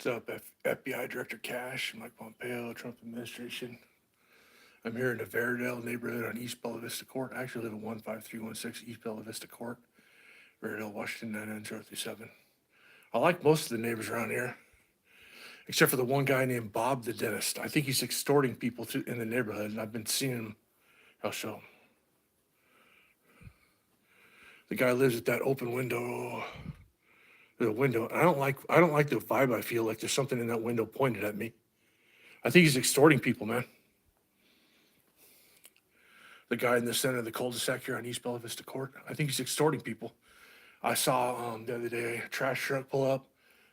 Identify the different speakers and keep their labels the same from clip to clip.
Speaker 1: What's up, FBI Director Kash, Mike Pompeo, Trump administration? I'm here in the Veradale neighborhood on East Bella Vista Court. I actually live in 15316 East Bella Vista Court, Veradale, Washington 99037. I like most of the neighbors around here, except for the one guy named Bob the dentist. I think he's extorting people in the neighborhood, and I've been seeing him. I'll show him. The guy lives at that open window. The window. I don't like the vibe I feel like there's something in that window pointed at me. I think he's extorting people, man. The guy in the center of the cul-de-sac here on East Bella Vista Court, I think he's extorting people. I saw the other day a trash truck pull up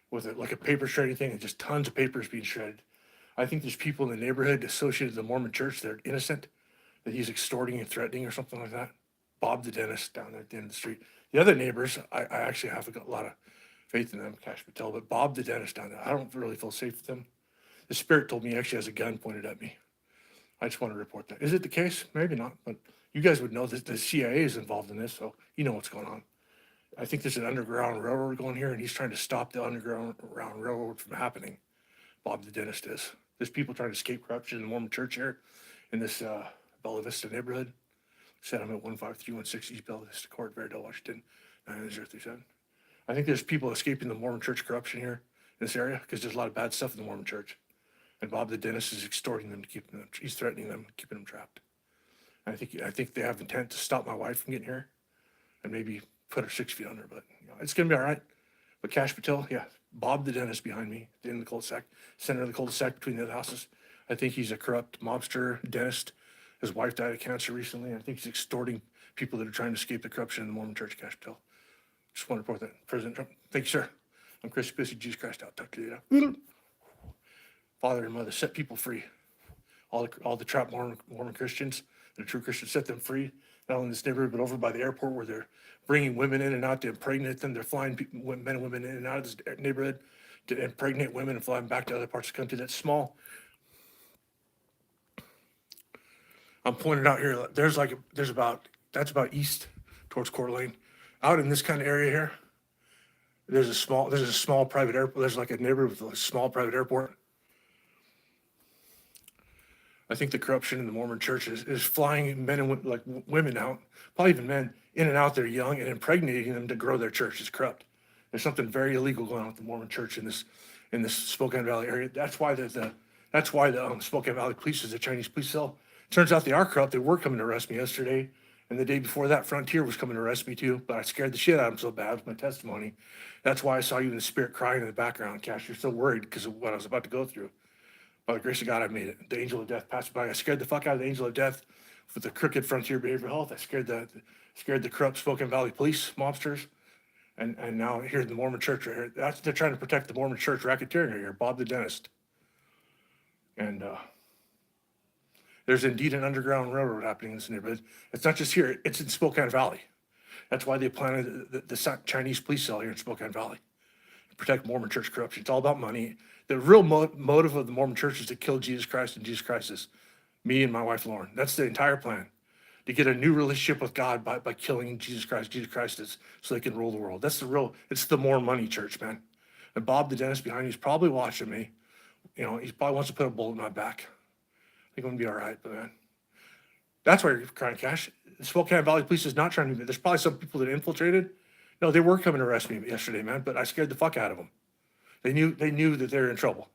Speaker 1: with like a paper shredding thing and just tons of papers being shredded. I think there's people in the neighborhood associated with the Mormon church that are innocent, that he's extorting and threatening or something like that. Bob the dentist down there at the end of the street. The other neighbors, I actually have a lot of faith in them, Kash, Patel, but Bob the dentist down there, I don't really feel safe with him. The spirit told me he actually has a gun pointed at me. I just want to report that. Is it the case? Maybe not, but you guys would know that the CIA is involved in this, so you know what's going on. I think there's an underground railroad going here, and he's trying to stop the underground railroad from happening. Bob the dentist is. There's people trying to escape corruption in the Mormon church here in this Bella Vista neighborhood. Said I'm at 15316 East Bella Vista Court, Veradale, Washington 99037. I think there's people escaping the Mormon church corruption here in this area because there's a lot of bad stuff in the Mormon church. And Bob the dentist is extorting them to keep them. He's threatening them, keeping them trapped. And I think they have intent to stop my wife from getting here, and maybe put her 6 feet under. But it's gonna be all right. But Kash Patel, yeah, Bob the dentist behind me, in the cul-de-sac, center of the cul-de-sac between the other houses. I think he's a corrupt mobster dentist. His wife died of cancer recently. I think he's extorting people that are trying to escape the corruption in the Mormon church. Kash Patel. Just want to report that. President Trump. Thank you, sir. I'm Chris Bissy, Jesus Christ. I'll talk to you later. Father and mother, set people free. All the trapped Mormon Christians, the true Christians, set them free. Not only in this neighborhood, but over by the airport where they're bringing women in and out to impregnate them. They're flying men and women in and out of this neighborhood to impregnate women and fly them back to other parts of the country. That's small. I'm pointing out here. That's about east towards Coeur d'Alene. Out in this kind of area here, there's a small private airport. There's like a neighborhood with a small private airport. I think the corruption in the Mormon church is flying men and women out, probably even men, in and out there young and impregnating them to grow their church. It's corrupt. There's something very illegal going on with the Mormon church in this Spokane Valley area. That's why the Spokane Valley police is a Chinese police cell. Turns out they are corrupt. They were coming to arrest me yesterday, and the day before that, Frontier was coming to arrest me too. But I scared the shit out of them so bad with my testimony. That's why I saw you in the spirit crying in the background, Kash. You're so worried because of what I was about to go through. By the grace of God, I made it. The angel of death passed by. I scared the fuck out of the angel of death with the crooked Frontier Behavioral Health. I scared the corrupt Spokane Valley police mobsters, and now here in the Mormon church right here. They're trying to protect the Mormon church racketeering right here. Bob the dentist, and there's indeed an underground railroad happening in this neighborhood. It's not just here; it's in Spokane Valley. That's why they planted the Chinese police cell here in Spokane Valley to protect Mormon church corruption. It's all about money. The real motive of the Mormon church is to kill Jesus Christ, and Jesus Christ is me and my wife Lauren. That's the entire plan, to get a new relationship with God by killing Jesus Christ. Jesus Christ is so they can rule the world. It's the more money church, man. And Bob the dentist behind me is probably watching me. He probably wants to put a bullet in my back. I think I'm gonna be all right, but man, that's why you're crying, Kash. The Spokane Valley police is not trying to. There's probably some people that infiltrated. No, they were coming to arrest me yesterday, man, but I scared the fuck out of them. They knew that they were in trouble.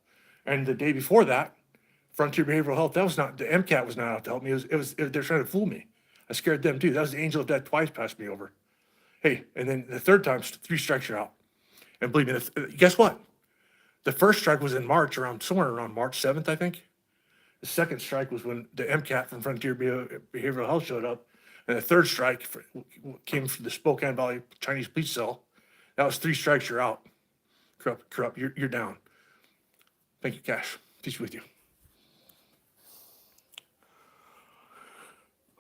Speaker 1: And the day before that, Frontier Behavioral Health, the MCAT was not out to help me. They're trying to fool me. I scared them too. That was the angel of death twice passed me over. Hey, and then the third time, 3 strikes you're out. And believe me, guess what? The first strike was in March, somewhere around March 7th, I think. The second strike was when the MCAT from Frontier Behavioral Health showed up. And the third strike came from the Spokane Valley Chinese police cell. That was 3 strikes, you're out. Corrupt, you're down. Thank you, Kash. Peace with you.